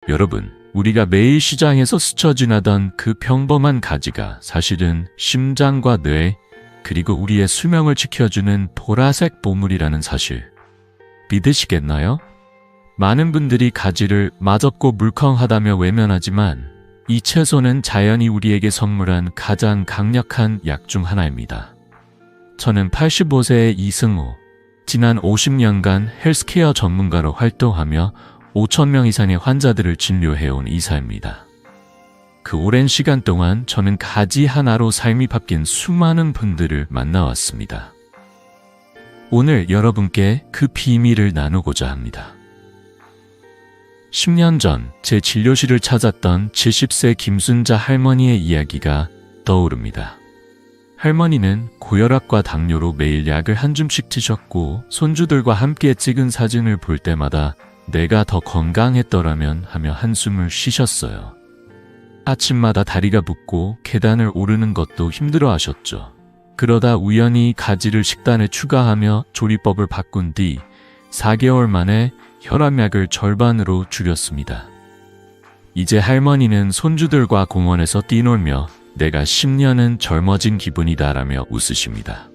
여러분, 우리가 매일 시장에서 스쳐 지나던 그 평범한 가지가 사실은 심장과 뇌, 그리고 우리의 수명을 지켜주는 보라색 보물이라는 사실. 믿으시겠나요? 많은 분들이 가지를 맛없고 물컹하다며 외면하지만 이 채소는 자연이 우리에게 선물한 가장 강력한 약 중 하나입니다. 저는 85세의 이승우, 지난 50년간 헬스케어 전문가로 활동하며 5,000명 이상의 환자들을 진료해온 의사입니다. 그 오랜 시간 동안 저는 가지 하나로 삶이 바뀐 수많은 분들을 만나왔습니다. 오늘 여러분께 그 비밀을 나누고자 합니다. 10년 전 제 진료실을 찾았던 70세 김순자 할머니의 이야기가 떠오릅니다. 할머니는 고혈압과 당뇨로 매일 약을 한 줌씩 드셨고 손주들과 함께 찍은 사진을 볼 때마다 내가 더 건강했더라면 하며 한숨을 쉬셨어요. 아침마다 다리가 붓고 계단을 오르는 것도 힘들어 하셨죠. 그러다 우연히 가지를 식단에 추가하며 조리법을 바꾼 뒤 4개월 만에 혈압약을 절반으로 줄였습니다. 이제 할머니는 손주들과 공원에서 뛰놀며 내가 10년은 젊어진 기분이다라며 웃으십니다.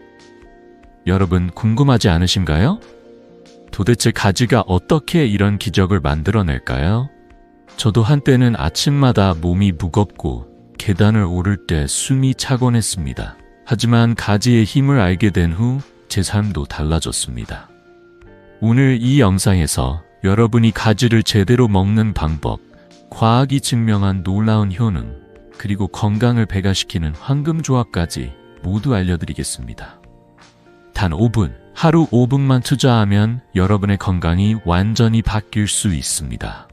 여러분 궁금하지 않으신가요? 도대체 가지가 어떻게 이런 기적을 만들어낼까요? 저도 한때는 아침마다 몸이 무겁고 계단을 오를 때 숨이 차곤 했습니다. 하지만 가지의 힘을 알게 된 후 제 삶도 달라졌습니다. 오늘 이 영상에서 여러분이 가지를 제대로 먹는 방법, 과학이 증명한 놀라운 효능, 그리고 건강을 배가시키는 황금조합까지 모두 알려드리겠습니다. 단 5분, 하루 5분만 투자하면 여러분의 건강이 완전히 바뀔 수 있습니다.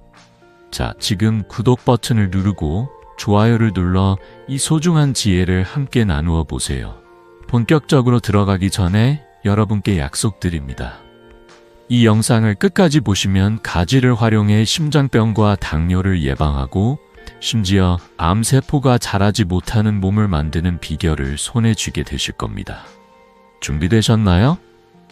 자, 지금 구독 버튼을 누르고 좋아요를 눌러 이 소중한 지혜를 함께 나누어 보세요. 본격적으로 들어가기 전에 여러분께 약속드립니다. 이 영상을 끝까지 보시면 가지를 활용해 심장병과 당뇨를 예방하고 심지어 암세포가 자라지 못하는 몸을 만드는 비결을 손에 쥐게 되실 겁니다. 준비되셨나요?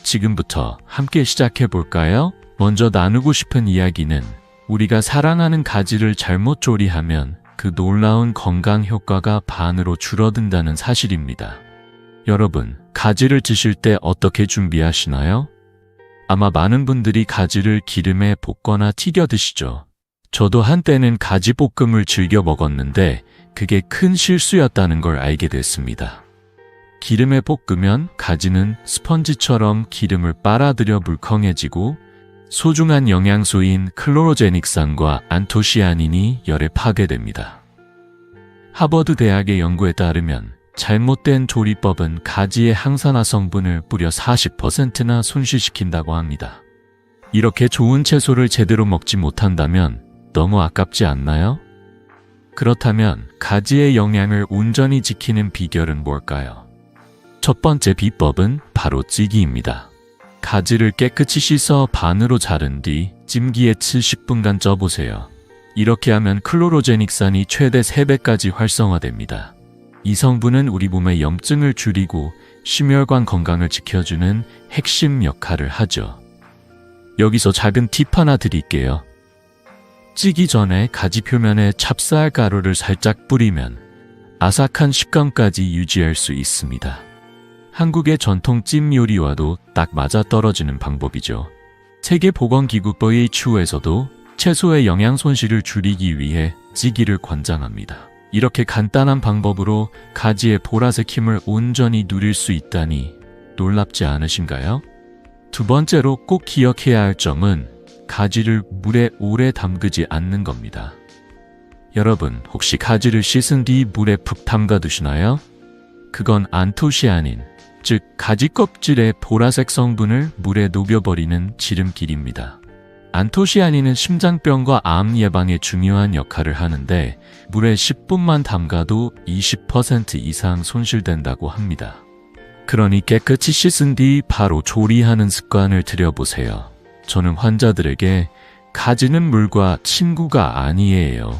지금부터 함께 시작해 볼까요? 먼저 나누고 싶은 이야기는 우리가 사랑하는 가지를 잘못 조리하면 그 놀라운 건강 효과가 반으로 줄어든다는 사실입니다. 여러분, 가지를 드실 때 어떻게 준비하시나요? 아마 많은 분들이 가지를 기름에 볶거나 튀겨 드시죠. 저도 한때는 가지볶음을 즐겨 먹었는데 그게 큰 실수였다는 걸 알게 됐습니다. 기름에 볶으면 가지는 스펀지처럼 기름을 빨아들여 물컹해지고 소중한 영양소인 클로로제닉산과 안토시아닌이 열에 파괴됩니다. 하버드 대학의 연구에 따르면 잘못된 조리법은 가지의 항산화 성분을 무려 40%나 손실시킨다고 합니다. 이렇게 좋은 채소를 제대로 먹지 못한다면 너무 아깝지 않나요? 그렇다면 가지의 영양을 온전히 지키는 비결은 뭘까요? 첫 번째 비법은 바로 찌기입니다. 가지를 깨끗이 씻어 반으로 자른 뒤 찜기에 70분간 쪄보세요. 이렇게 하면 클로로제닉산이 최대 3배까지 활성화됩니다. 이 성분은 우리 몸의 염증을 줄이고 심혈관 건강을 지켜주는 핵심 역할을 하죠. 여기서 작은 팁 하나 드릴게요. 찌기 전에 가지 표면에 찹쌀가루를 살짝 뿌리면 아삭한 식감까지 유지할 수 있습니다. 한국의 전통 찜 요리와도 딱 맞아떨어지는 방법이죠. 세계보건기구 WHO에서도 채소의 영양 손실을 줄이기 위해 찌기를 권장합니다. 이렇게 간단한 방법으로 가지의 보라색 힘을 온전히 누릴 수 있다니 놀랍지 않으신가요? 두 번째로 꼭 기억해야 할 점은 가지를 물에 오래 담그지 않는 겁니다. 여러분, 혹시 가지를 씻은 뒤 물에 푹 담가 두시나요? 그건 안토시아닌, 즉 가지 껍질의 보라색 성분을 물에 녹여버리는 지름길입니다. 안토시아닌은 심장병과 암 예방에 중요한 역할을 하는데 물에 10분만 담가도 20% 이상 손실된다고 합니다. 그러니 깨끗이 씻은 뒤 바로 조리하는 습관을 들여보세요. 저는 환자들에게 가지는 물과 친구가 아니에요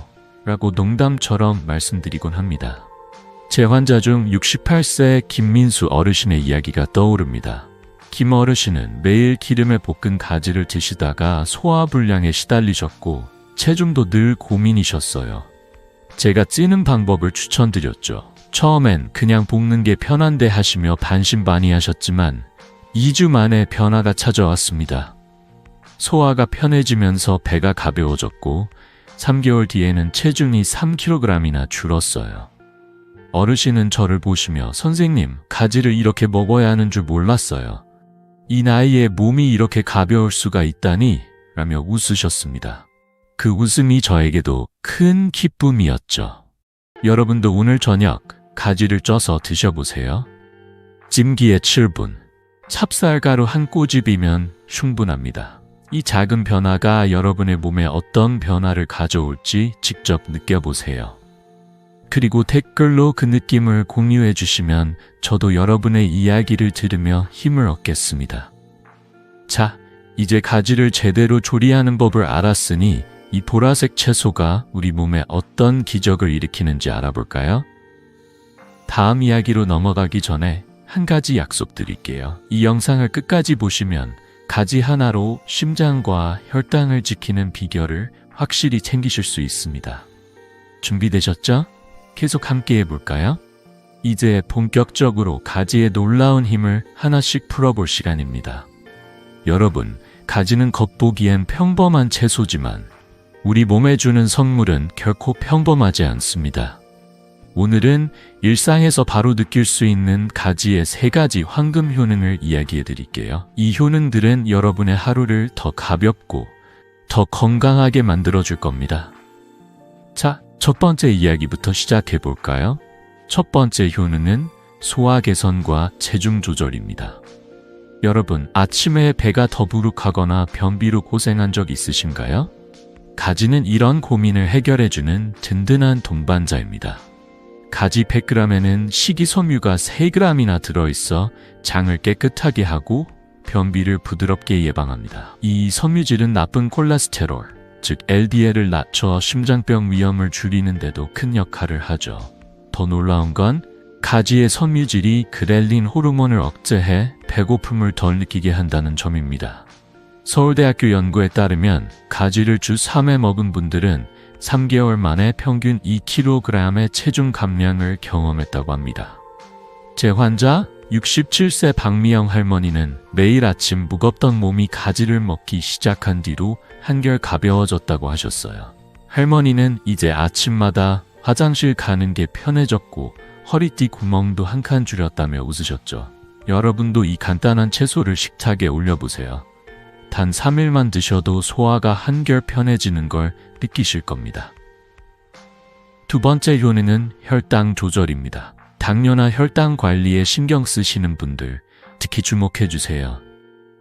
라고 농담처럼 말씀드리곤 합니다. 제 환자 중 68세 김민수 어르신의 이야기가 떠오릅니다. 김 어르신은 매일 기름에 볶은 가지를 드시다가 소화불량에 시달리셨고 체중도 늘 고민이셨어요. 제가 찌는 방법을 추천드렸죠. 처음엔 그냥 볶는 게 편한데 하시며 반신반의하셨지만 2주 만에 변화가 찾아왔습니다. 소화가 편해지면서 배가 가벼워졌고 3개월 뒤에는 체중이 3kg이나 줄었어요. 어르신은 저를 보시며 선생님, 가지를 이렇게 먹어야 하는 줄 몰랐어요. 이 나이에 몸이 이렇게 가벼울 수가 있다니 라며 웃으셨습니다. 그 웃음이 저에게도 큰 기쁨이었죠. 여러분도 오늘 저녁 가지를 쪄서 드셔보세요. 찜기에 7분, 찹쌀가루 한 꼬집이면 충분합니다. 이 작은 변화가 여러분의 몸에 어떤 변화를 가져올지 직접 느껴보세요. 그리고 댓글로 그 느낌을 공유해 주시면 저도 여러분의 이야기를 들으며 힘을 얻겠습니다. 자, 이제 가지를 제대로 조리하는 법을 알았으니 이 보라색 채소가 우리 몸에 어떤 기적을 일으키는지 알아볼까요? 다음 이야기로 넘어가기 전에 한 가지 약속드릴게요. 이 영상을 끝까지 보시면 가지 하나로 심장과 혈당을 지키는 비결을 확실히 챙기실 수 있습니다. 준비되셨죠? 계속 함께 해볼까요? 이제 본격적으로 가지의 놀라운 힘을 하나씩 풀어볼 시간입니다. 여러분, 가지는 겉보기엔 평범한 채소지만 우리 몸에 주는 성물은 결코 평범하지 않습니다. 오늘은 일상에서 바로 느낄 수 있는 가지의 3가지 황금 효능을 이야기해 드릴게요. 이 효능들은 여러분의 하루를 더 가볍고 더 건강하게 만들어 줄 겁니다. 자, 첫 번째 이야기부터 시작해 볼까요? 첫 번째 효능은 소화 개선과 체중 조절입니다. 여러분, 아침에 배가 더부룩하거나 변비로 고생한 적 있으신가요? 가지는 이런 고민을 해결해주는 든든한 동반자입니다. 가지 100g에는 식이섬유가 3g이나 들어있어 장을 깨끗하게 하고 변비를 부드럽게 예방합니다. 이 섬유질은 나쁜 콜레스테롤, 즉 LDL을 낮춰 심장병 위험을 줄이는 데도 큰 역할을 하죠. 더 놀라운 건 가지의 섬유질이 그렐린 호르몬을 억제해 배고픔을 덜 느끼게 한다는 점입니다. 서울대학교 연구에 따르면 가지를 주 3회 먹은 분들은 3개월 만에 평균 2kg의 체중 감량을 경험했다고 합니다. 제 환자 67세 박미영 할머니는 매일 아침 무겁던 몸이 가지를 먹기 시작한 뒤로 한결 가벼워졌다고 하셨어요. 할머니는 이제 아침마다 화장실 가는 게 편해졌고 허리띠 구멍도 한 칸 줄였다며 웃으셨죠. 여러분도 이 간단한 채소를 식탁에 올려보세요. 단 3일만 드셔도 소화가 한결 편해지는 걸 느끼실 겁니다. 두 번째 효능은 혈당 조절입니다. 당뇨나 혈당 관리에 신경 쓰시는 분들 특히 주목해 주세요.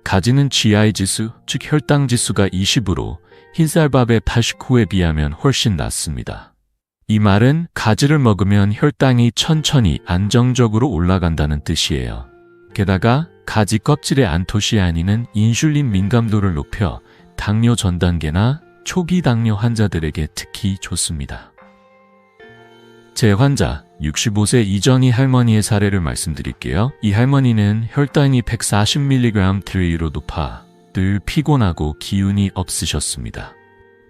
가지는 GI 지수, 즉 혈당 지수가 20으로 흰쌀밥의 89에 비하면 훨씬 낮습니다. 이 말은 가지를 먹으면 혈당이 천천히 안정적으로 올라간다는 뜻이에요. 게다가 가지 껍질의 안토시아닌은 인슐린 민감도를 높여 당뇨 전 단계나 초기 당뇨 환자들에게 특히 좋습니다. 제 환자 65세 이전희 할머니의 사례를 말씀드릴게요. 이 할머니는 혈당이 140mg 트리로 높아 늘 피곤하고 기운이 없으셨습니다.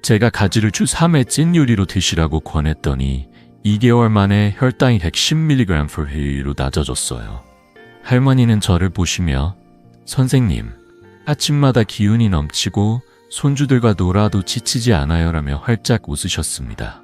제가 가지를 주 3회 찐 요리로 드시라고 권했더니 2개월 만에 혈당이 110mg/D로 낮아졌어요. 할머니는 저를 보시며 선생님, 아침마다 기운이 넘치고 손주들과 놀아도 지치지 않아요 라며 활짝 웃으셨습니다.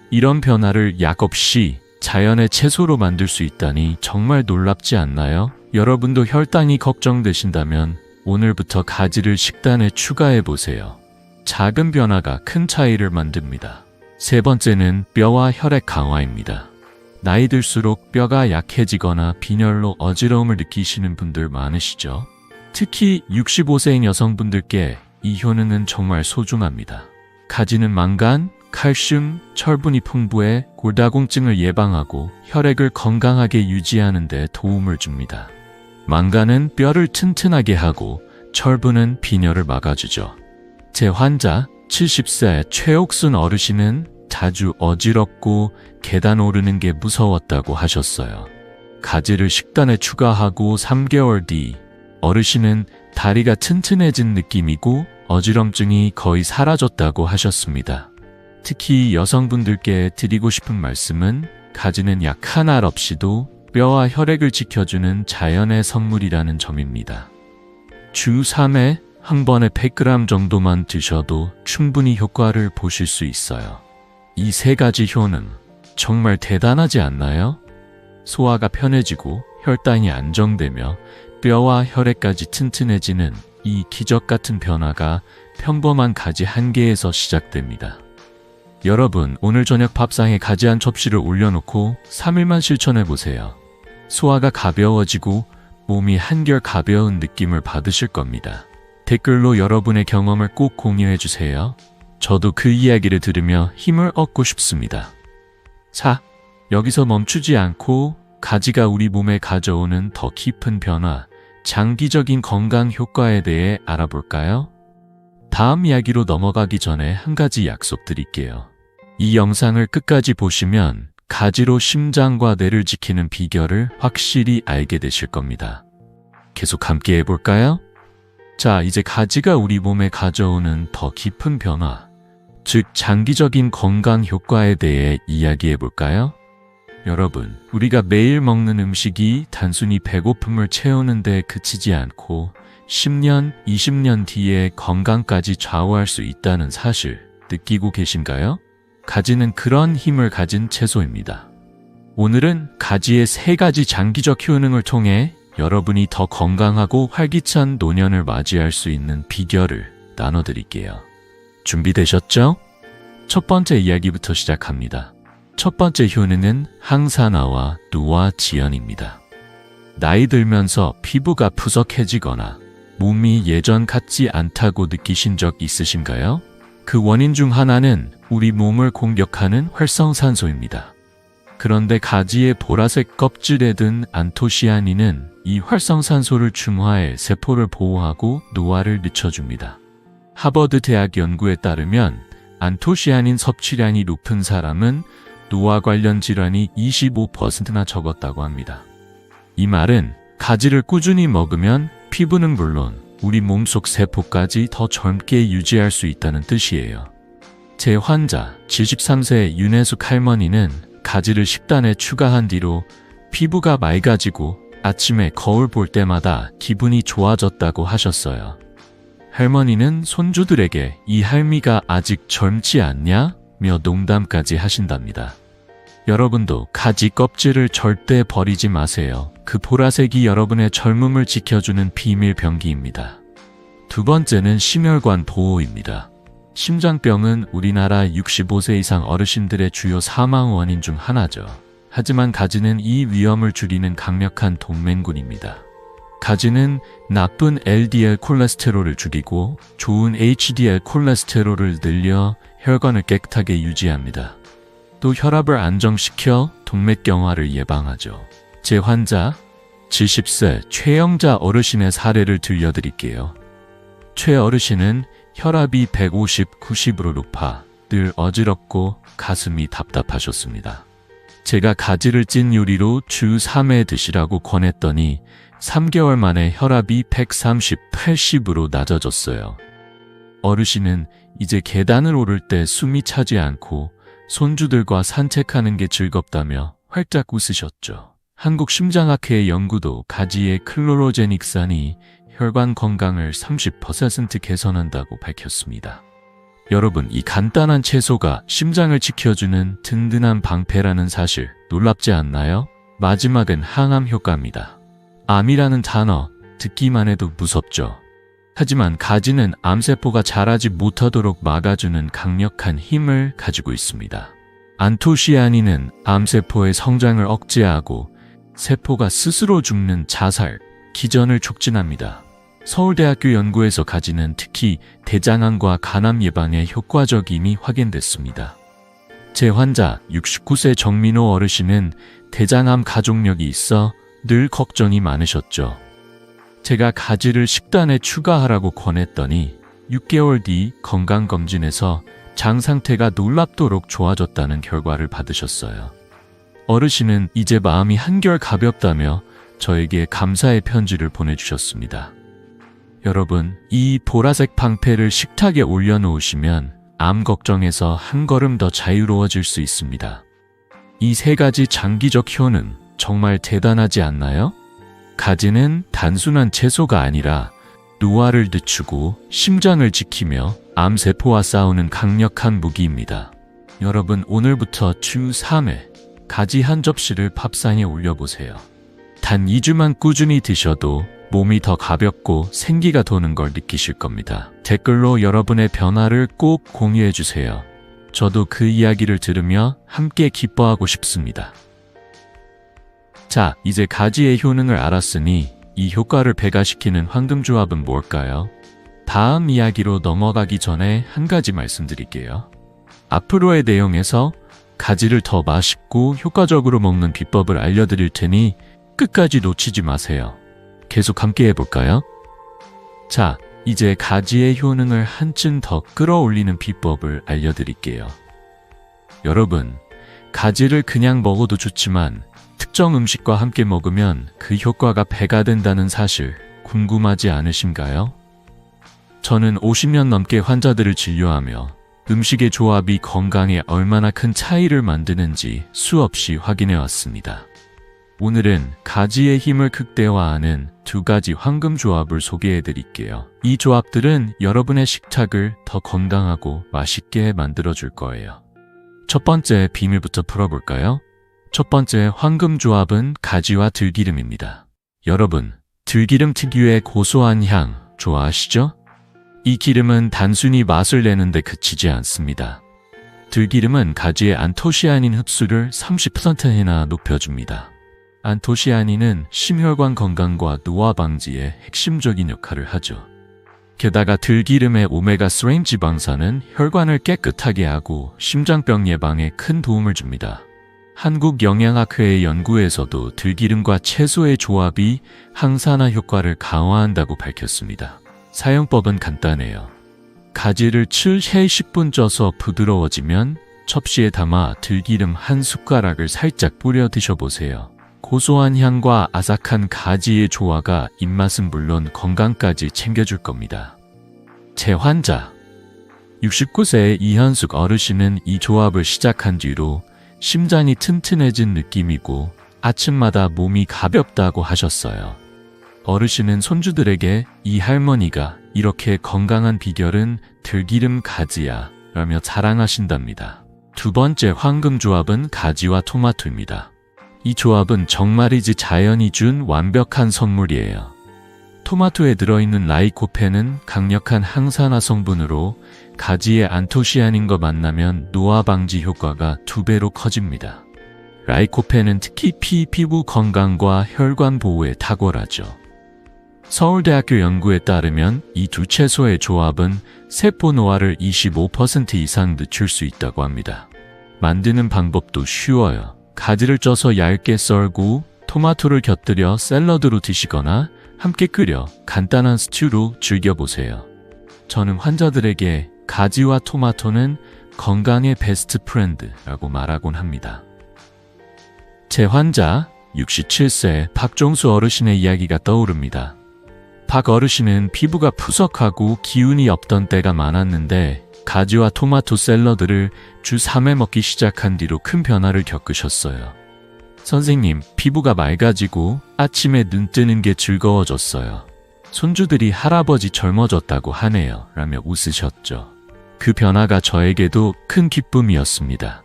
이런 변화를 약 없이 자연의 채소로 만들 수 있다니 정말 놀랍지 않나요? 여러분도 혈당이 걱정되신다면 오늘부터 가지를 식단에 추가해 보세요. 작은 변화가 큰 차이를 만듭니다. 세 번째는 뼈와 혈액 강화입니다. 나이 들수록 뼈가 약해지거나 빈혈로 어지러움을 느끼시는 분들 많으시죠? 특히 65세인 여성분들께 이 효능은 정말 소중합니다. 가지는 망간, 칼슘, 철분이 풍부해 골다공증을 예방하고 혈액을 건강하게 유지하는 데 도움을 줍니다. 망간은 뼈를 튼튼하게 하고 철분은 빈혈을 막아주죠. 제 환자 70세 최옥순 어르신은 자주 어지럽고 계단 오르는 게 무서웠다고 하셨어요. 가지를 식단에 추가하고 3개월 뒤 어르신은 다리가 튼튼해진 느낌이고 어지럼증이 거의 사라졌다고 하셨습니다. 특히 여성분들께 드리고 싶은 말씀은 가지는 약 한 알 없이도 뼈와 혈액을 지켜주는 자연의 선물이라는 점입니다. 주 3회 한 번에 100g 정도만 드셔도 충분히 효과를 보실 수 있어요. 이 세 가지 효능 정말 대단하지 않나요? 소화가 편해지고 혈당이 안정되며 뼈와 혈액까지 튼튼해지는 이 기적 같은 변화가 평범한 가지 한 개에서 시작됩니다. 여러분, 오늘 저녁 밥상에 가지 한 접시를 올려놓고 3일만 실천해보세요. 소화가 가벼워지고 몸이 한결 가벼운 느낌을 받으실 겁니다. 댓글로 여러분의 경험을 꼭 공유해주세요. 저도 그 이야기를 들으며 힘을 얻고 싶습니다. 자, 여기서 멈추지 않고 가지가 우리 몸에 가져오는 더 깊은 변화, 장기적인 건강 효과에 대해 알아볼까요? 다음 이야기로 넘어가기 전에 한 가지 약속드릴게요. 이 영상을 끝까지 보시면 가지로 심장과 뇌를 지키는 비결을 확실히 알게 되실 겁니다. 계속 함께 해볼까요? 자, 이제 가지가 우리 몸에 가져오는 더 깊은 변화, 즉 장기적인 건강 효과에 대해 이야기해볼까요? 여러분, 우리가 매일 먹는 음식이 단순히 배고픔을 채우는 데 그치지 않고 10년, 20년 뒤에 건강까지 좌우할 수 있다는 사실 느끼고 계신가요? 가지는 그런 힘을 가진 채소입니다. 오늘은 가지의 3가지 장기적 효능을 통해 여러분이 더 건강하고 활기찬 노년을 맞이할 수 있는 비결을 나눠드릴게요. 준비되셨죠? 첫 번째 이야기부터 시작합니다. 첫 번째 효능은 항산화와 노화 지연입니다. 나이 들면서 피부가 푸석해지거나 몸이 예전 같지 않다고 느끼신 적 있으신가요? 그 원인 중 하나는 우리 몸을 공격하는 활성산소입니다. 그런데 가지의 보라색 껍질에 든 안토시아닌은 이 활성산소를 중화해 세포를 보호하고 노화를 늦춰줍니다. 하버드 대학 연구에 따르면 안토시아닌 섭취량이 높은 사람은 노화 관련 질환이 25%나 적었다고 합니다. 이 말은 가지를 꾸준히 먹으면 피부는 물론 우리 몸속 세포까지 더 젊게 유지할 수 있다는 뜻이에요. 제 환자 73세 윤혜숙 할머니는 가지를 식단에 추가한 뒤로 피부가 맑아지고 아침에 거울 볼 때마다 기분이 좋아졌다고 하셨어요. 할머니는 손주들에게 이 할미가 아직 젊지 않냐? 며 농담까지 하신답니다. 여러분도 가지 껍질을 절대 버리지 마세요. 그 보라색이 여러분의 젊음을 지켜주는 비밀 병기입니다. 두 번째는 심혈관 보호입니다. 심장병은 우리나라 65세 이상 어르신들의 주요 사망 원인 중 하나죠. 하지만 가지는 이 위험을 줄이는 강력한 동맹군입니다. 가지는 나쁜 LDL 콜레스테롤을 줄이고 좋은 HDL 콜레스테롤을 늘려 혈관을 깨끗하게 유지합니다. 또 혈압을 안정시켜 동맥경화를 예방하죠. 제 환자 70세 최영자 어르신의 사례를 들려드릴게요. 최 어르신은 혈압이 150, 90으로 높아 늘 어지럽고 가슴이 답답하셨습니다. 제가 가지를 찐 요리로 주 3회 드시라고 권했더니 3개월 만에 혈압이 130, 80으로 낮아졌어요. 어르신은 이제 계단을 오를 때 숨이 차지 않고 손주들과 산책하는 게 즐겁다며 활짝 웃으셨죠. 한국심장학회의 연구도 가지의 클로로제닉산이 혈관 건강을 30% 개선한다고 밝혔습니다. 여러분, 이 간단한 채소가 심장을 지켜주는 든든한 방패라는 사실 놀랍지 않나요? 마지막은 항암 효과입니다. 암이라는 단어 듣기만 해도 무섭죠. 하지만 가지는 암세포가 자라지 못하도록 막아주는 강력한 힘을 가지고 있습니다. 안토시아닌은 암세포의 성장을 억제하고 세포가 스스로 죽는 자살, 기전을 촉진합니다. 서울대학교 연구에서 가지는 특히 대장암과 간암 예방에 효과적임이 확인됐습니다. 제 환자 69세 정민호 어르신은 대장암 가족력이 있어 늘 걱정이 많으셨죠. 제가 가지를 식단에 추가하라고 권했더니 6개월 뒤 건강검진에서 장 상태가 놀랍도록 좋아졌다는 결과를 받으셨어요. 어르신은 이제 마음이 한결 가볍다며 저에게 감사의 편지를 보내주셨습니다. 여러분, 이 보라색 방패를 식탁에 올려놓으시면 암 걱정에서 한 걸음 더 자유로워질 수 있습니다. 이 세 가지 장기적 효능 정말 대단하지 않나요? 가지는 단순한 채소가 아니라 노화를 늦추고 심장을 지키며 암세포와 싸우는 강력한 무기입니다. 여러분, 오늘부터 주 3회 가지 한 접시를 밥상에 올려보세요. 단 2주만 꾸준히 드셔도 몸이 더 가볍고 생기가 도는 걸 느끼실 겁니다. 댓글로 여러분의 변화를 꼭 공유해주세요. 저도 그 이야기를 들으며 함께 기뻐하고 싶습니다. 자, 이제 가지의 효능을 알았으니 이 효과를 배가시키는 황금조합은 뭘까요? 다음 이야기로 넘어가기 전에 한 가지 말씀드릴게요. 앞으로의 내용에서 가지를 더 맛있고 효과적으로 먹는 비법을 알려드릴 테니 끝까지 놓치지 마세요. 계속 함께 해볼까요? 자, 이제 가지의 효능을 한층 더 끌어올리는 비법을 알려드릴게요. 여러분, 가지를 그냥 먹어도 좋지만 특정 음식과 함께 먹으면 그 효과가 배가 된다는 사실 궁금하지 않으신가요? 저는 50년 넘게 환자들을 진료하며 음식의 조합이 건강에 얼마나 큰 차이를 만드는지 수없이 확인해 왔습니다. 오늘은 가지의 힘을 극대화하는 두 가지 황금 조합을 소개해 드릴게요. 이 조합들은 여러분의 식탁을 더 건강하고 맛있게 만들어 줄 거예요. 첫 번째 비밀부터 풀어볼까요? 첫 번째 황금 조합은 가지와 들기름입니다. 여러분, 들기름 특유의 고소한 향 좋아하시죠? 이 기름은 단순히 맛을 내는데 그치지 않습니다. 들기름은 가지의 안토시아닌 흡수를 30%나 높여줍니다. 안토시아닌은 심혈관 건강과 노화 방지에 핵심적인 역할을 하죠. 게다가 들기름의 오메가3 지방산은 혈관을 깨끗하게 하고 심장병 예방에 큰 도움을 줍니다. 한국영양학회의 연구에서도 들기름과 채소의 조합이 항산화 효과를 강화한다고 밝혔습니다. 사용법은 간단해요. 가지를 7-10분 쪄서 부드러워지면 접시에 담아 들기름 한 숟가락을 살짝 뿌려 드셔보세요. 고소한 향과 아삭한 가지의 조화가 입맛은 물론 건강까지 챙겨줄 겁니다. 제 환자 69세의 이현숙 어르신은 이 조합을 시작한 뒤로 심장이 튼튼해진 느낌이고 아침마다 몸이 가볍다고 하셨어요. 어르신은 손주들에게 이 할머니가 이렇게 건강한 비결은 들기름 가지야 라며 자랑하신답니다. 두 번째 황금 조합은 가지와 토마토입니다. 이 조합은 정말이지 자연이 준 완벽한 선물이에요. 토마토에 들어있는 라이코펜은 강력한 항산화 성분으로 가지의 안토시아닌과 만나면 노화 방지 효과가 2배로 커집니다. 라이코펜은 특히 피부 건강과 혈관 보호에 탁월하죠. 서울대학교 연구에 따르면 이 두 채소의 조합은 세포 노화를 25% 이상 늦출 수 있다고 합니다. 만드는 방법도 쉬워요. 가지를 쪄서 얇게 썰고 토마토를 곁들여 샐러드로 드시거나 함께 끓여 간단한 스튜로 즐겨보세요. 저는 환자들에게 가지와 토마토는 건강의 베스트 프렌드라고 말하곤 합니다. 제 환자 67세 박종수 어르신의 이야기가 떠오릅니다. 박 어르신은 피부가 푸석하고 기운이 없던 때가 많았는데 가지와 토마토 샐러드를 주 3회 먹기 시작한 뒤로 큰 변화를 겪으셨어요. 선생님, 피부가 맑아지고 아침에 눈 뜨는 게 즐거워졌어요. 손주들이 할아버지 젊어졌다고 하네요. 라며 웃으셨죠. 그 변화가 저에게도 큰 기쁨이었습니다.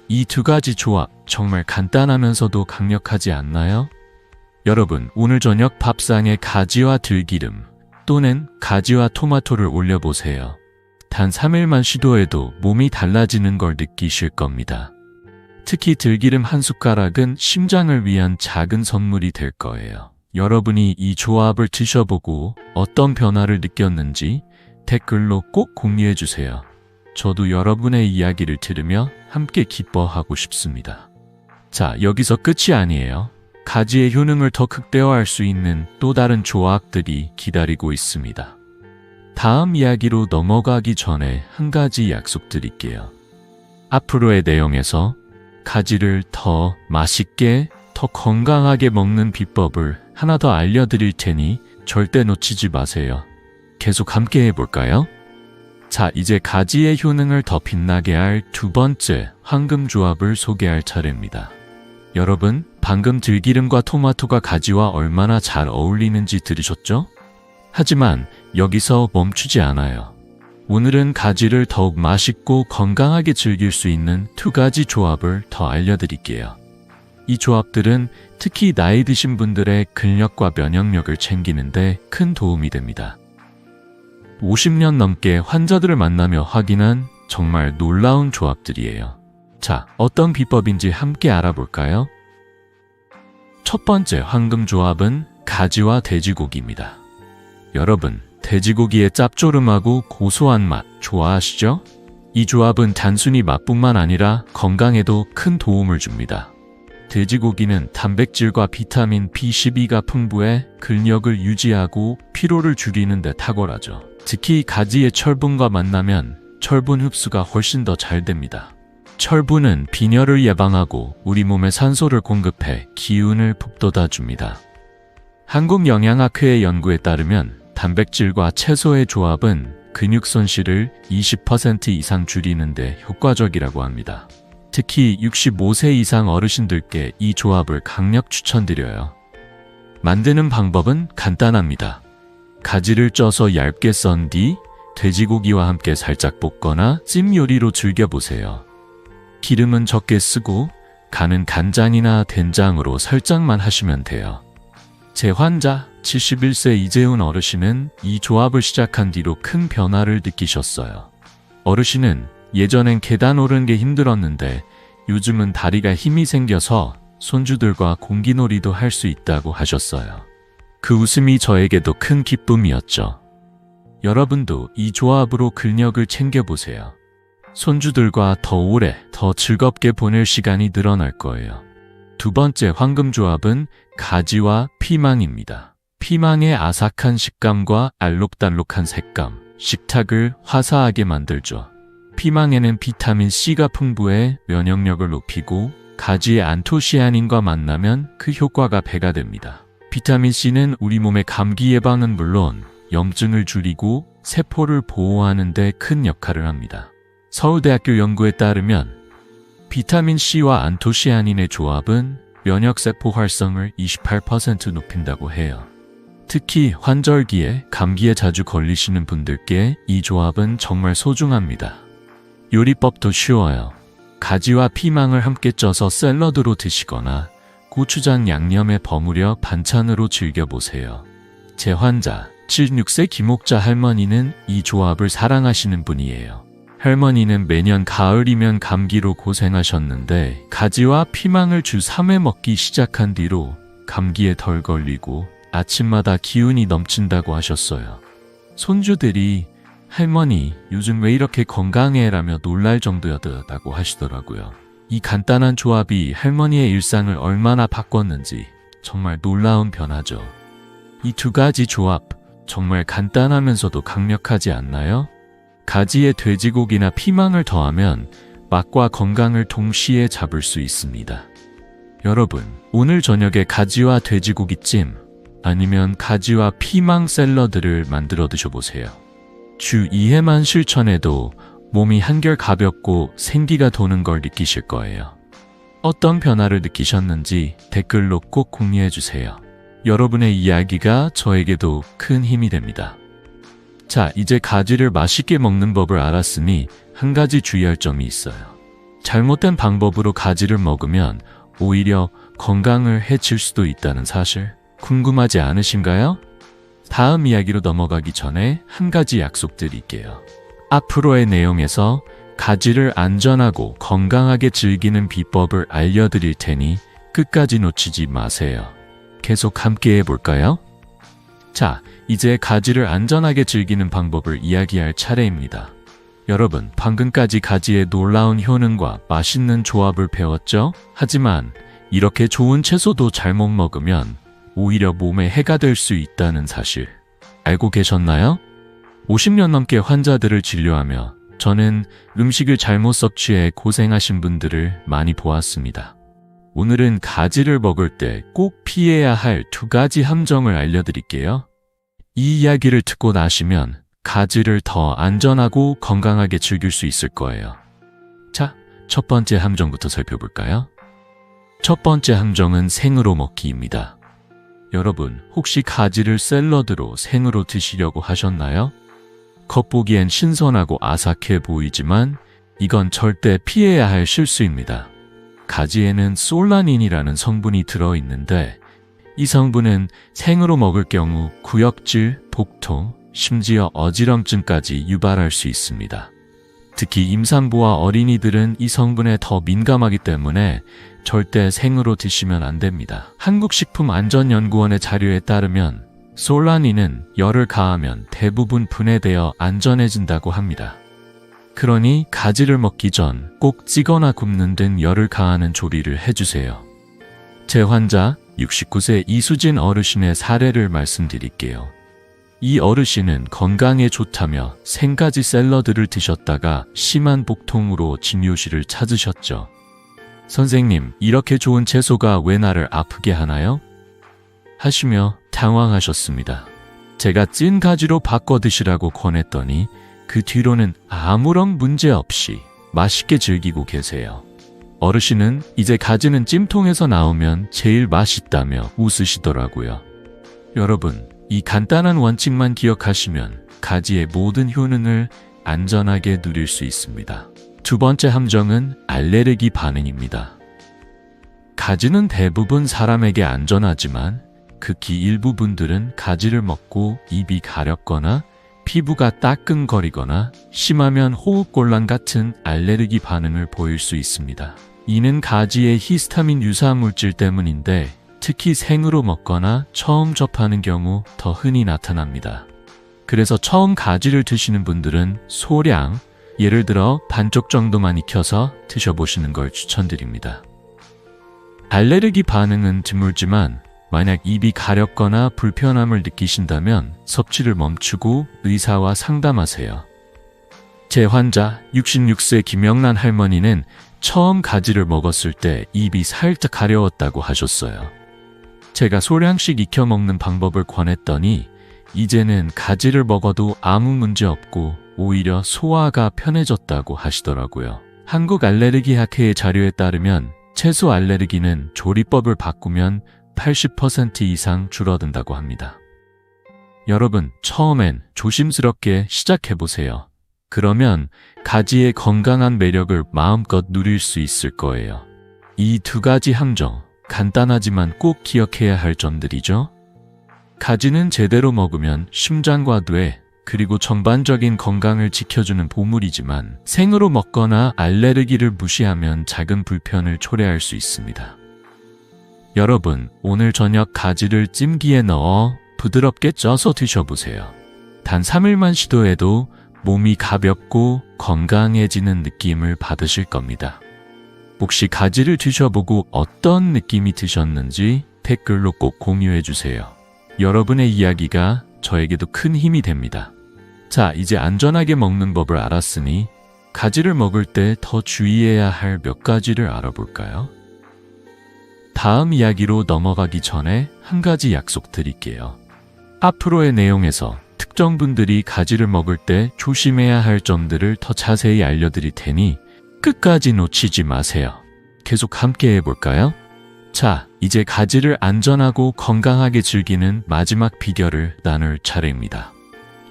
이 두 가지 조합 정말 간단하면서도 강력하지 않나요? 여러분, 오늘 저녁 밥상에 가지와 들기름 또는 가지와 토마토를 올려보세요. 단 3일만 시도해도 몸이 달라지는 걸 느끼실 겁니다. 특히 들기름 한 숟가락은 심장을 위한 작은 선물이 될 거예요. 여러분이 이 조합을 드셔보고 어떤 변화를 느꼈는지 댓글로 꼭 공유해주세요. 저도 여러분의 이야기를 들으며 함께 기뻐하고 싶습니다. 자, 여기서 끝이 아니에요. 가지의 효능을 더 극대화할 수 있는 또 다른 조합들이 기다리고 있습니다. 다음 이야기로 넘어가기 전에 한 가지 약속드릴게요. 앞으로의 내용에서 가지를 더 맛있게, 더 건강하게 먹는 비법을 하나 더 알려드릴 테니 절대 놓치지 마세요. 계속 함께 해볼까요? 자, 이제 가지의 효능을 더 빛나게 할 두 번째 황금조합을 소개할 차례입니다. 여러분, 방금 들기름과 토마토가 가지와 얼마나 잘 어울리는지 들으셨죠? 하지만 여기서 멈추지 않아요. 오늘은 가지를 더욱 맛있고 건강하게 즐길 수 있는 두 가지 조합을 더 알려드릴게요. 이 조합들은 특히 나이 드신 분들의 근력과 면역력을 챙기는데 큰 도움이 됩니다. 50년 넘게 환자들을 만나며 확인한 정말 놀라운 조합들이에요. 자, 어떤 비법인지 함께 알아볼까요? 첫 번째 황금조합은 가지와 돼지고기입니다. 여러분, 돼지고기의 짭조름하고 고소한 맛 좋아하시죠? 이 조합은 단순히 맛뿐만 아니라 건강에도 큰 도움을 줍니다. 돼지고기는 단백질과 비타민 B12가 풍부해 근력을 유지하고 피로를 줄이는 데 탁월하죠. 특히 가지의 철분과 만나면 철분 흡수가 훨씬 더 잘 됩니다. 철분은 빈혈을 예방하고 우리 몸에 산소를 공급해 기운을 북돋아줍니다. 한국영양학회의 연구에 따르면 단백질과 채소의 조합은 근육 손실을 20% 이상 줄이는 데 효과적이라고 합니다. 특히 65세 이상 어르신들께 이 조합을 강력 추천드려요. 만드는 방법은 간단합니다. 가지를 쪄서 얇게 썬 뒤 돼지고기와 함께 살짝 볶거나 찜 요리로 즐겨보세요. 기름은 적게 쓰고 간은 간장이나 된장으로 살짝만 하시면 돼요. 제 환자 71세 이재훈 어르신은 이 조합을 시작한 뒤로 큰 변화를 느끼셨어요. 어르신은 예전엔 계단 오르는 게 힘들었는데 요즘은 다리가 힘이 생겨서 손주들과 공기놀이도 할 수 있다고 하셨어요. 그 웃음이 저에게도 큰 기쁨이었죠. 여러분도 이 조합으로 근력을 챙겨보세요. 손주들과 더 오래, 더 즐겁게 보낼 시간이 늘어날 거예요. 두 번째 황금조합은 가지와 피망입니다. 피망의 아삭한 식감과 알록달록한 색감, 식탁을 화사하게 만들죠. 피망에는 비타민 C가 풍부해 면역력을 높이고 가지의 안토시아닌과 만나면 그 효과가 배가 됩니다. 비타민 C는 우리 몸의 감기 예방은 물론 염증을 줄이고 세포를 보호하는 데 큰 역할을 합니다. 서울대학교 연구에 따르면 비타민 C와 안토시아닌의 조합은 면역세포 활성을 28% 높인다고 해요. 특히 환절기에 감기에 자주 걸리시는 분들께 이 조합은 정말 소중합니다. 요리법도 쉬워요. 가지와 피망을 함께 쪄서 샐러드로 드시거나 고추장 양념에 버무려 반찬으로 즐겨보세요. 제 환자 76세 김옥자 할머니는 이 조합을 사랑하시는 분이에요. 할머니는 매년 가을이면 감기로 고생하셨는데 가지와 피망을 주 3회 먹기 시작한 뒤로 감기에 덜 걸리고 아침마다 기운이 넘친다고 하셨어요. 손주들이 할머니 요즘 왜 이렇게 건강해? 라며 놀랄 정도였다고 하시더라고요. 이 간단한 조합이 할머니의 일상을 얼마나 바꿨는지 정말 놀라운 변화죠. 이 두 가지 조합 정말 간단하면서도 강력하지 않나요? 가지에 돼지고기나 피망을 더하면 맛과 건강을 동시에 잡을 수 있습니다. 여러분, 오늘 저녁에 가지와 돼지고기찜 아니면 가지와 피망 샐러드를 만들어 드셔보세요. 주 2회만 실천해도 몸이 한결 가볍고 생기가 도는 걸 느끼실 거예요. 어떤 변화를 느끼셨는지 댓글로 꼭 공유해주세요. 여러분의 이야기가 저에게도 큰 힘이 됩니다. 자, 이제 가지를 맛있게 먹는 법을 알았으니 한 가지 주의할 점이 있어요. 잘못된 방법으로 가지를 먹으면 오히려 건강을 해칠 수도 있다는 사실 궁금하지 않으신가요? 다음 이야기로 넘어가기 전에 한 가지 약속드릴게요. 앞으로의 내용에서 가지를 안전하고 건강하게 즐기는 비법을 알려드릴 테니 끝까지 놓치지 마세요. 계속 함께 해볼까요? 자, 이제 가지를 안전하게 즐기는 방법을 이야기할 차례입니다. 여러분, 방금까지 가지의 놀라운 효능과 맛있는 조합을 배웠죠? 하지만 이렇게 좋은 채소도 잘못 먹으면 오히려 몸에 해가 될 수 있다는 사실 알고 계셨나요? 50년 넘게 환자들을 진료하며 저는 음식을 잘못 섭취해 고생하신 분들을 많이 보았습니다. 오늘은 가지를 먹을 때 꼭 피해야 할 2가지 함정을 알려드릴게요. 이 이야기를 듣고 나시면 가지를 더 안전하고 건강하게 즐길 수 있을 거예요. 자, 첫 번째 함정부터 살펴볼까요? 첫 번째 함정은 생으로 먹기입니다. 여러분, 혹시 가지를 샐러드로 생으로 드시려고 하셨나요? 겉보기엔 신선하고 아삭해 보이지만 이건 절대 피해야 할 실수입니다. 가지에는 솔라닌이라는 성분이 들어있는데 이 성분은 생으로 먹을 경우 구역질, 복통, 심지어 어지럼증까지 유발할 수 있습니다. 특히 임산부와 어린이들은 이 성분에 더 민감하기 때문에 절대 생으로 드시면 안 됩니다. 한국식품안전연구원의 자료에 따르면 솔라닌은 열을 가하면 대부분 분해되어 안전해진다고 합니다. 그러니 가지를 먹기 전 꼭 찌거나 굽는 등 열을 가하는 조리를 해주세요. 제 환자 69세 이수진 어르신의 사례를 말씀드릴게요. 이 어르신은 건강에 좋다며 생가지 샐러드를 드셨다가 심한 복통으로 진료실을 찾으셨죠. 선생님, 이렇게 좋은 채소가 왜 나를 아프게 하나요? 하시며 당황하셨습니다. 제가 찐 가지로 바꿔 드시라고 권했더니 그 뒤로는 아무런 문제 없이 맛있게 즐기고 계세요. 어르신은 이제 가지는 찜통에서 나오면 제일 맛있다며 웃으시더라고요. 여러분, 이 간단한 원칙만 기억하시면 가지의 모든 효능을 안전하게 누릴 수 있습니다. 두 번째 함정은 알레르기 반응입니다. 가지는 대부분 사람에게 안전하지만 극히 일부 분들은 가지를 먹고 입이 가렵거나 피부가 따끔거리거나 심하면 호흡곤란 같은 알레르기 반응을 보일 수 있습니다. 이는 가지의 히스타민 유사 물질 때문인데 특히 생으로 먹거나 처음 접하는 경우 더 흔히 나타납니다. 그래서 처음 가지를 드시는 분들은 소량, 예를 들어 반쪽 정도만 익혀서 드셔보시는 걸 추천드립니다. 알레르기 반응은 드물지만 만약 입이 가렵거나 불편함을 느끼신다면 섭취를 멈추고 의사와 상담하세요. 제 환자 66세 김영란 할머니는 처음 가지를 먹었을 때 입이 살짝 가려웠다고 하셨어요. 제가 소량씩 익혀 먹는 방법을 권했더니 이제는 가지를 먹어도 아무 문제 없고 오히려 소화가 편해졌다고 하시더라고요. 한국알레르기학회의 자료에 따르면 채소 알레르기는 조리법을 바꾸면 80% 이상 줄어든다고 합니다. 여러분, 처음엔 조심스럽게 시작해보세요. 그러면 가지의 건강한 매력을 마음껏 누릴 수 있을 거예요. 이 2가지 함정, 간단하지만 꼭 기억해야 할 점들이죠. 가지는 제대로 먹으면 심장과 뇌, 그리고 전반적인 건강을 지켜주는 보물이지만 생으로 먹거나 알레르기를 무시하면 작은 불편을 초래할 수 있습니다. 여러분, 오늘 저녁 가지를 찜기에 넣어 부드럽게 쪄서 드셔보세요. 단 3일만 시도해도 몸이 가볍고 건강해지는 느낌을 받으실 겁니다. 혹시 가지를 드셔보고 어떤 느낌이 드셨는지 댓글로 꼭 공유해주세요. 여러분의 이야기가 저에게도 큰 힘이 됩니다. 자, 이제 안전하게 먹는 법을 알았으니 가지를 먹을 때 더 주의해야 할 몇 가지를 알아볼까요? 다음 이야기로 넘어가기 전에 한 가지 약속드릴게요. 앞으로의 내용에서 특정 분들이 가지를 먹을 때 조심해야 할 점들을 더 자세히 알려드릴 테니 끝까지 놓치지 마세요. 계속 함께 해볼까요? 자, 이제 가지를 안전하고 건강하게 즐기는 마지막 비결을 나눌 차례입니다.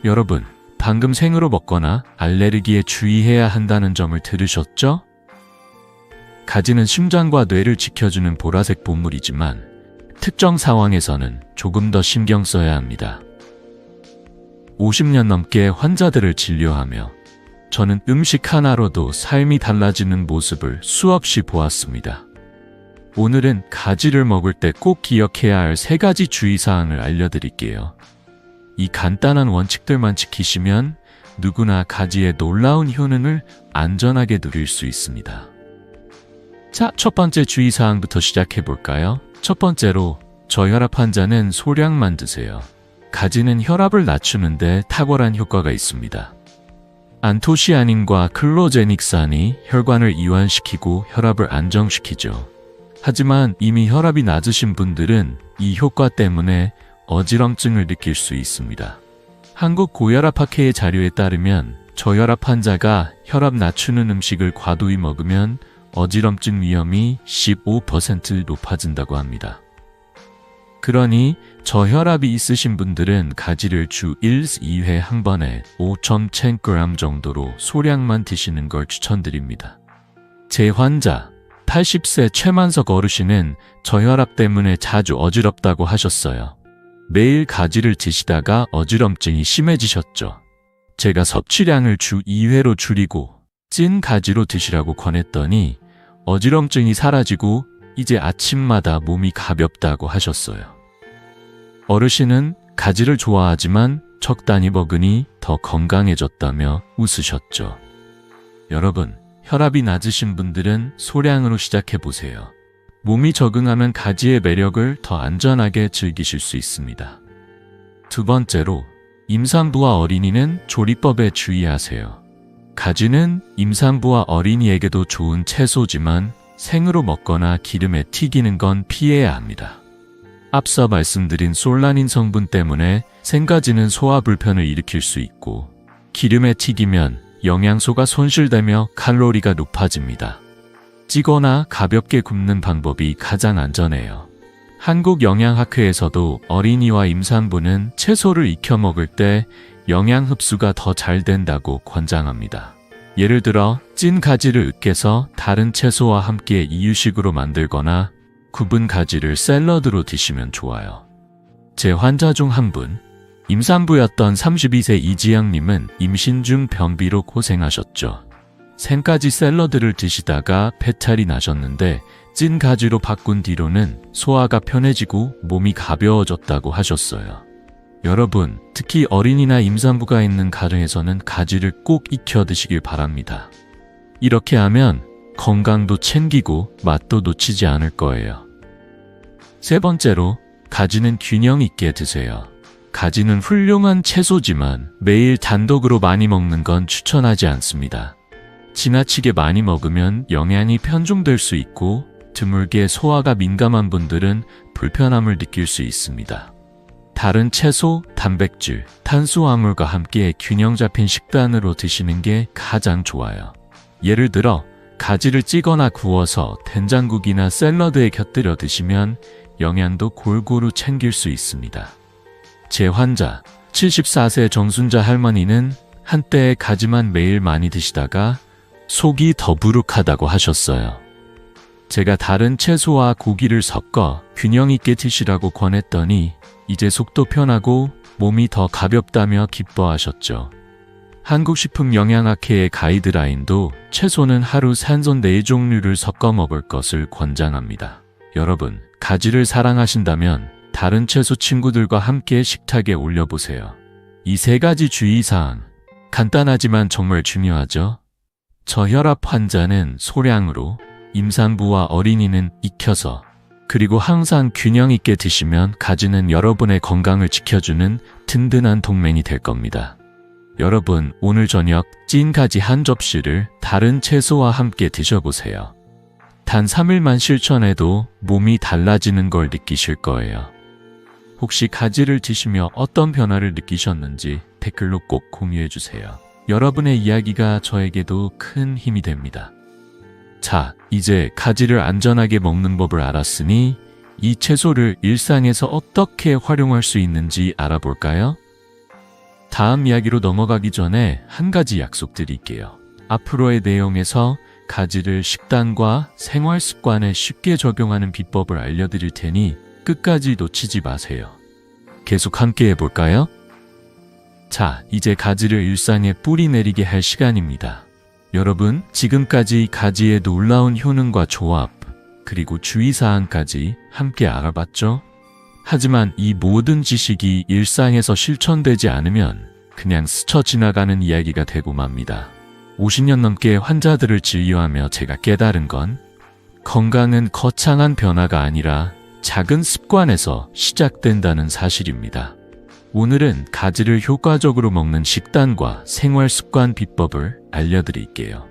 여러분, 방금 생으로 먹거나 알레르기에 주의해야 한다는 점을 들으셨죠? 가지는 심장과 뇌를 지켜주는 보라색 보물이지만 특정 상황에서는 조금 더 신경 써야 합니다. 50년 넘게 환자들을 진료하며 저는 음식 하나로도 삶이 달라지는 모습을 수없이 보았습니다. 오늘은 가지를 먹을 때 꼭 기억해야 할 3가지 주의사항을 알려드릴게요. 이 간단한 원칙들만 지키시면 누구나 가지의 놀라운 효능을 안전하게 누릴 수 있습니다. 자, 첫 번째 주의사항부터 시작해볼까요? 첫 번째로, 저혈압 환자는 소량만 드세요. 가지는 혈압을 낮추는데 탁월한 효과가 있습니다. 안토시아닌과 클로제닉산이 혈관을 이완시키고 혈압을 안정시키죠. 하지만 이미 혈압이 낮으신 분들은 이 효과 때문에 어지럼증을 느낄 수 있습니다. 한국고혈압학회의 자료에 따르면 저혈압 환자가 혈압 낮추는 음식을 과도히 먹으면 어지럼증 위험이 15% 높아진다고 합니다. 그러니 저혈압이 있으신 분들은 가지를 주 1~2회 한 번에 5.10g 정도로 소량만 드시는 걸 추천드립니다. 제 환자 80세 최만석 어르신은 저혈압 때문에 자주 어지럽다고 하셨어요. 매일 가지를 드시다가 어지럼증이 심해지셨죠. 제가 섭취량을 주 2회로 줄이고 찐 가지로 드시라고 권했더니 어지럼증이 사라지고 이제 아침마다 몸이 가볍다고 하셨어요. 어르신은 가지를 좋아하지만 적당히 먹으니 더 건강해졌다며 웃으셨죠. 여러분, 혈압이 낮으신 분들은 소량으로 시작해보세요. 몸이 적응하면 가지의 매력을 더 안전하게 즐기실 수 있습니다. 두 번째로, 임산부와 어린이는 조리법에 주의하세요. 가지는 임산부와 어린이에게도 좋은 채소지만 생으로 먹거나 기름에 튀기는 건 피해야 합니다. 앞서 말씀드린 솔라닌 성분 때문에 생가지는 소화 불편을 일으킬 수 있고 기름에 튀기면 영양소가 손실되며 칼로리가 높아집니다. 찌거나 가볍게 굽는 방법이 가장 안전해요. 한국영양학회에서도 어린이와 임산부는 채소를 익혀 먹을 때 영양 흡수가 더 잘 된다고 권장합니다. 예를 들어 찐 가지를 으깨서 다른 채소와 함께 이유식으로 만들거나 굽은 가지를 샐러드로 드시면 좋아요. 제 환자 중 한 분, 임산부였던 32세 이지영님은 임신 중 변비로 고생하셨죠. 생가지 샐러드를 드시다가 배탈이 나셨는데 찐 가지로 바꾼 뒤로는 소화가 편해지고 몸이 가벼워졌다고 하셨어요. 여러분, 특히 어린이나 임산부가 있는 가정에서는 가지를 꼭 익혀 드시길 바랍니다. 이렇게 하면 건강도 챙기고 맛도 놓치지 않을 거예요. 세 번째로, 가지는 균형 있게 드세요. 가지는 훌륭한 채소지만 매일 단독으로 많이 먹는 건 추천하지 않습니다. 지나치게 많이 먹으면 영양이 편중될 수 있고 드물게 소화가 민감한 분들은 불편함을 느낄 수 있습니다. 다른 채소, 단백질, 탄수화물과 함께 균형 잡힌 식단으로 드시는 게 가장 좋아요. 예를 들어 가지를 찌거나 구워서 된장국이나 샐러드에 곁들여 드시면 영양도 골고루 챙길 수 있습니다. 제 환자, 74세 정순자 할머니는 한때 가지만 매일 많이 드시다가 속이 더부룩하다고 하셨어요. 제가 다른 채소와 고기를 섞어 균형 있게 드시라고 권했더니 이제 속도 편하고 몸이 더 가볍다며 기뻐하셨죠. 한국식품영양학회의 가이드라인도 채소는 하루 생선 4종류를 섞어 먹을 것을 권장합니다. 여러분, 가지를 사랑하신다면 다른 채소 친구들과 함께 식탁에 올려보세요. 이 3가지 주의사항, 간단하지만 정말 중요하죠? 저혈압 환자는 소량으로, 임산부와 어린이는 익혀서, 그리고 항상 균형 있게 드시면 가지는 여러분의 건강을 지켜주는 든든한 동맹이 될 겁니다. 여러분, 오늘 저녁 찐 가지 한 접시를 다른 채소와 함께 드셔보세요. 단 3일만 실천해도 몸이 달라지는 걸 느끼실 거예요. 혹시 가지를 드시며 어떤 변화를 느끼셨는지 댓글로 꼭 공유해주세요. 여러분의 이야기가 저에게도 큰 힘이 됩니다. 자, 이제 가지를 안전하게 먹는 법을 알았으니 이 채소를 일상에서 어떻게 활용할 수 있는지 알아볼까요? 다음 이야기로 넘어가기 전에 한 가지 약속드릴게요. 앞으로의 내용에서 가지를 식단과 생활 습관에 쉽게 적용하는 비법을 알려드릴 테니 끝까지 놓치지 마세요. 계속 함께 해볼까요? 자, 이제 가지를 일상에 뿌리 내리게 할 시간입니다. 여러분, 지금까지 가지의 놀라운 효능과 조합, 그리고 주의사항까지 함께 알아봤죠? 하지만 이 모든 지식이 일상에서 실천되지 않으면 그냥 스쳐 지나가는 이야기가 되고 맙니다. 50년 넘게 환자들을 진료하며 제가 깨달은 건 건강은 거창한 변화가 아니라 작은 습관에서 시작된다는 사실입니다. 오늘은 가지를 효과적으로 먹는 식단과 생활 습관 비법을 알려드릴게요.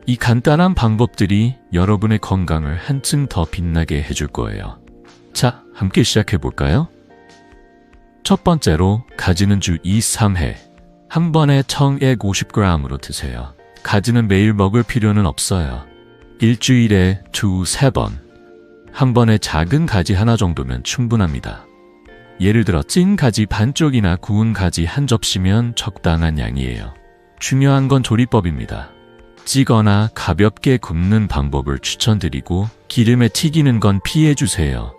이 간단한 방법들이 여러분의 건강을 한층 더 빛나게 해줄 거예요. 자, 함께 시작해 볼까요? 첫 번째로 가지는 주 2, 3회 한 번에 1150g으로 드세요. 가지는 매일 먹을 필요는 없어요. 일주일에 2, 3번 한 번에 작은 가지 하나 정도면 충분합니다. 예를 들어 찐 가지 반쪽이나 구운 가지 한 접시면 적당한 양이에요. 중요한 건 조리법입니다. 찌거나 가볍게 굽는 방법을 추천드리고 기름에 튀기는 건 피해주세요.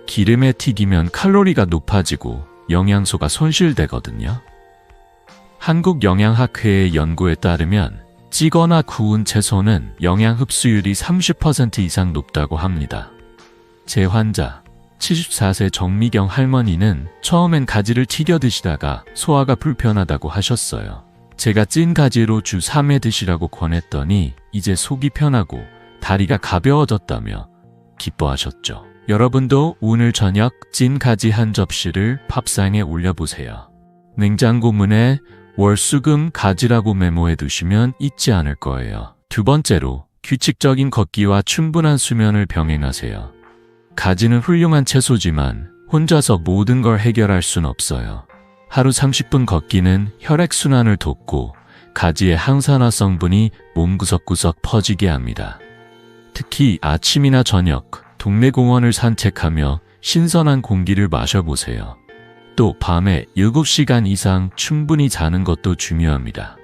기름에 튀기면 칼로리가 높아지고 영양소가 손실되거든요. 한국영양학회의 연구에 따르면 찌거나 구운 채소는 영양 흡수율이 30% 이상 높다고 합니다. 제 환자 74세 정미경 할머니는 처음엔 가지를 튀겨 드시다가 소화가 불편하다고 하셨어요. 제가 찐 가지로 주 3회 드시라고 권했더니 이제 속이 편하고 다리가 가벼워졌다며 기뻐하셨죠. 여러분도 오늘 저녁 찐 가지 한 접시를 밥상에 올려보세요. 냉장고 문에 월수금 가지라고 메모해 두시면 잊지 않을 거예요. 두 번째로 규칙적인 걷기와 충분한 수면을 병행하세요. 가지는 훌륭한 채소지만 혼자서 모든 걸 해결할 순 없어요. 하루 30분 걷기는 혈액순환을 돕고 가지의 항산화 성분이 몸 구석구석 퍼지게 합니다. 특히 아침이나 저녁, 동네 공원을 산책하며 신선한 공기를 마셔보세요. 또 밤에 7시간 이상 충분히 자는 것도 중요합니다.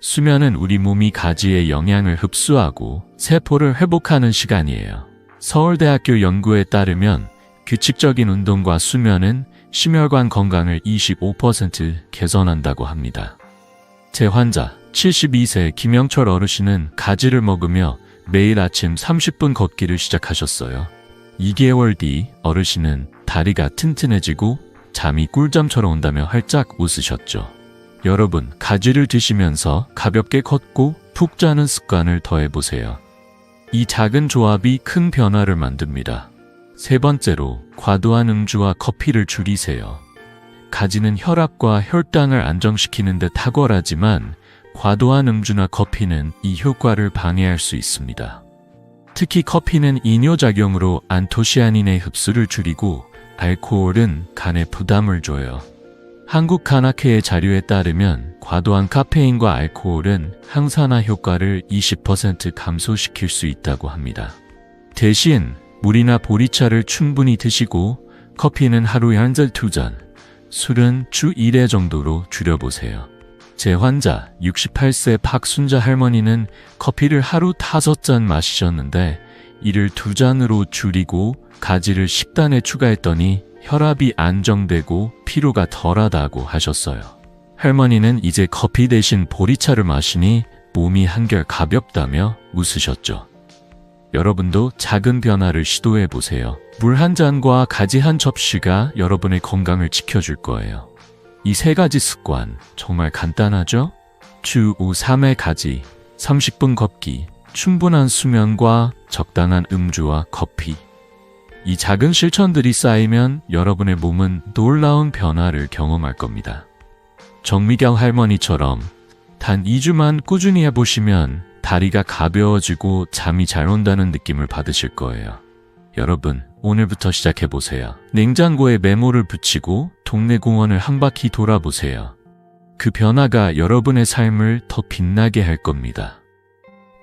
수면은 우리 몸이 가지의 영양을 흡수하고 세포를 회복하는 시간이에요. 서울대학교 연구에 따르면 규칙적인 운동과 수면은 심혈관 건강을 25% 개선한다고 합니다. 제 환자 72세 김영철 어르신은 가지를 먹으며 매일 아침 30분 걷기를 시작하셨어요. 2개월 뒤 어르신은 다리가 튼튼해지고 잠이 꿀잠처럼 온다며 활짝 웃으셨죠. 여러분, 가지를 드시면서 가볍게 걷고 푹 자는 습관을 더해보세요. 이 작은 조합이 큰 변화를 만듭니다. 세 번째로 과도한 음주와 커피를 줄이세요. 가지는 혈압과 혈당을 안정시키는 데 탁월하지만 과도한 음주나 커피는 이 효과를 방해할 수 있습니다. 특히 커피는 이뇨작용으로 안토시아닌의 흡수를 줄이고 알코올은 간에 부담을 줘요. 한국간학회의 자료에 따르면 과도한 카페인과 알코올은 항산화 효과를 20% 감소시킬 수 있다고 합니다. 대신 물이나 보리차를 충분히 드시고 커피는 하루에 1잔, 2잔, 술은 주 1회 정도로 줄여보세요. 제 환자 68세 박순자 할머니는 커피를 하루 5잔 마시셨는데 이를 2잔으로 줄이고 가지를 식단에 추가했더니 혈압이 안정되고 피로가 덜하다고 하셨어요. 할머니는 이제 커피 대신 보리차를 마시니 몸이 한결 가볍다며 웃으셨죠. 여러분도 작은 변화를 시도해보세요. 물 한 잔과 가지 한 접시가 여러분의 건강을 지켜줄 거예요. 이 세 가지 습관 정말 간단하죠? 주 5, 3회 가지, 30분 걷기, 충분한 수면과 적당한 음주와 커피. 이 작은 실천들이 쌓이면 여러분의 몸은 놀라운 변화를 경험할 겁니다. 정미경 할머니처럼 단 2주만 꾸준히 해보시면 다리가 가벼워지고 잠이 잘 온다는 느낌을 받으실 거예요. 여러분, 오늘부터 시작해보세요. 냉장고에 메모를 붙이고 동네 공원을 한 바퀴 돌아보세요. 그 변화가 여러분의 삶을 더 빛나게 할 겁니다.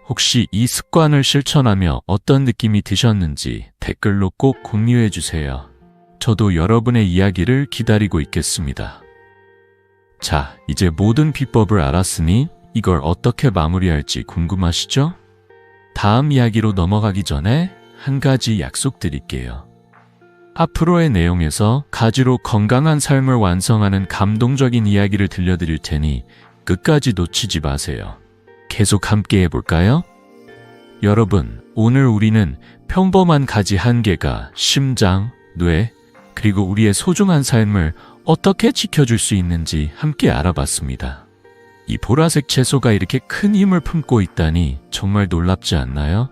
혹시 이 습관을 실천하며 어떤 느낌이 드셨는지 댓글로 꼭 공유해주세요. 저도 여러분의 이야기를 기다리고 있겠습니다. 자, 이제 모든 비법을 알았으니 이걸 어떻게 마무리할지 궁금하시죠? 다음 이야기로 넘어가기 전에 한 가지 약속드릴게요. 앞으로의 내용에서 가지로 건강한 삶을 완성하는 감동적인 이야기를 들려드릴 테니 끝까지 놓치지 마세요. 계속 함께 해볼까요? 여러분, 오늘 우리는 평범한 가지 한 개가 심장, 뇌, 그리고 우리의 소중한 삶을 어떻게 지켜줄 수 있는지 함께 알아봤습니다. 이 보라색 채소가 이렇게 큰 힘을 품고 있다니 정말 놀랍지 않나요?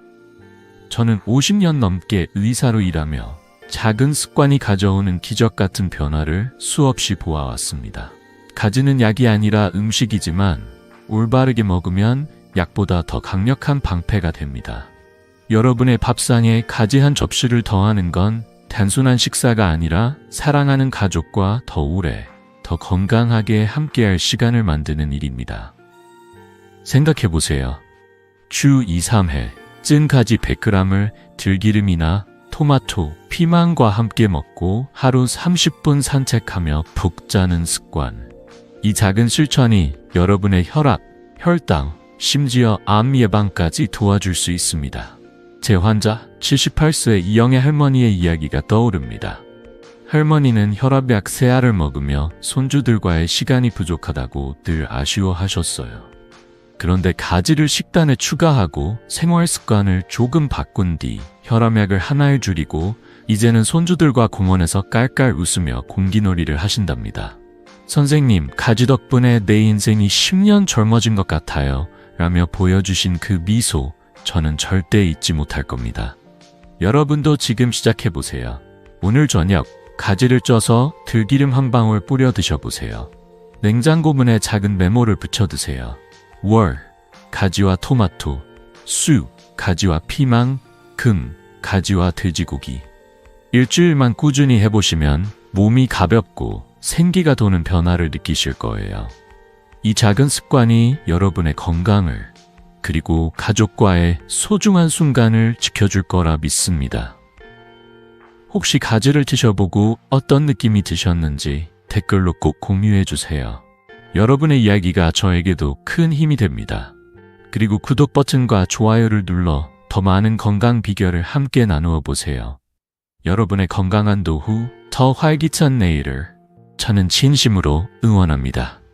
저는 50년 넘게 의사로 일하며 작은 습관이 가져오는 기적 같은 변화를 수없이 보아왔습니다. 가지는 약이 아니라 음식이지만 올바르게 먹으면 약보다 더 강력한 방패가 됩니다. 여러분의 밥상에 가지 한 접시를 더하는 건 단순한 식사가 아니라 사랑하는 가족과 더 오래, 더 건강하게 함께할 시간을 만드는 일입니다. 생각해보세요. 주 2, 3회 찐 가지 100g을 들기름이나 토마토, 피망과 함께 먹고 하루 30분 산책하며 푹 자는 습관. 이 작은 실천이 여러분의 혈압, 혈당, 심지어 암 예방까지 도와줄 수 있습니다. 제 환자 78세 이영애 할머니의 이야기가 떠오릅니다. 할머니는 혈압약 3알을 먹으며 손주들과의 시간이 부족하다고 늘 아쉬워하셨어요. 그런데 가지를 식단에 추가하고 생활 습관을 조금 바꾼 뒤 혈압약을 하나에 줄이고 이제는 손주들과 공원에서 깔깔 웃으며 공기놀이를 하신답니다. 선생님, 가지 덕분에 내 인생이 10년 젊어진 것 같아요. 라며 보여주신 그 미소, 저는 절대 잊지 못할 겁니다. 여러분도 지금 시작해보세요. 오늘 저녁 가지를 쪄서 들기름 한 방울 뿌려 드셔보세요. 냉장고 문에 작은 메모를 붙여 드세요. 월, 가지와 토마토. 수, 가지와 피망. 금, 가지와 돼지고기. 일주일만 꾸준히 해보시면 몸이 가볍고 생기가 도는 변화를 느끼실 거예요. 이 작은 습관이 여러분의 건강을 그리고 가족과의 소중한 순간을 지켜줄 거라 믿습니다. 혹시 가지를 드셔보고 어떤 느낌이 드셨는지 댓글로 꼭 공유해주세요. 여러분의 이야기가 저에게도 큰 힘이 됩니다. 그리고 구독 버튼과 좋아요를 눌러 더 많은 건강 비결을 함께 나누어 보세요. 여러분의 건강한 노후, 더 활기찬 내일을 저는 진심으로 응원합니다.